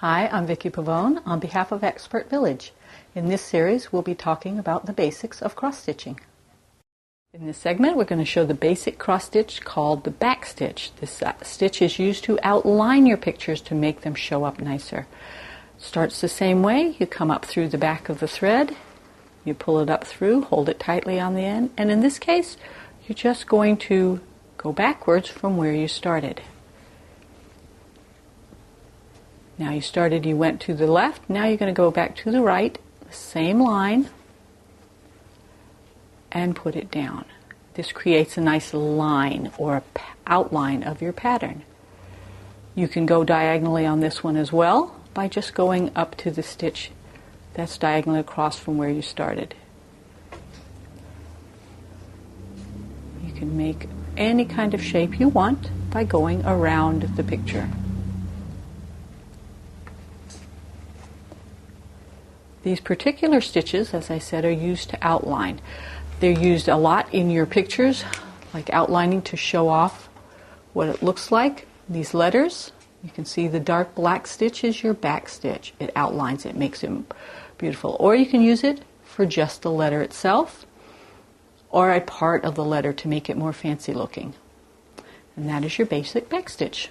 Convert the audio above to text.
Hi, I'm Vicki Pavone on behalf of Expert Village. In this series, we'll be talking about the basics of cross-stitching. In this segment, we're going to show the basic cross-stitch called the back stitch. This stitch is used to outline your pictures to make them show up nicer. Starts the same way. You come up through the back of the thread, you pull it up through, hold it tightly on the end, and in this case, you're just going to go backwards from where you started. Now you went to the left, now you're going to go back to the right, same line, and put it down. This creates a nice line or outline of your pattern. You can go diagonally on this one as well by just going up to the stitch that's diagonally across from where you started. You can make any kind of shape you want by going around the picture. These particular stitches, as I said, are used to outline. They're used a lot in your pictures, like outlining to show off what it looks like. These letters, you can see the dark black stitch is your back stitch. It outlines it, makes it beautiful. Or you can use it for just the letter itself, or a part of the letter to make it more fancy looking. And that is your basic back stitch.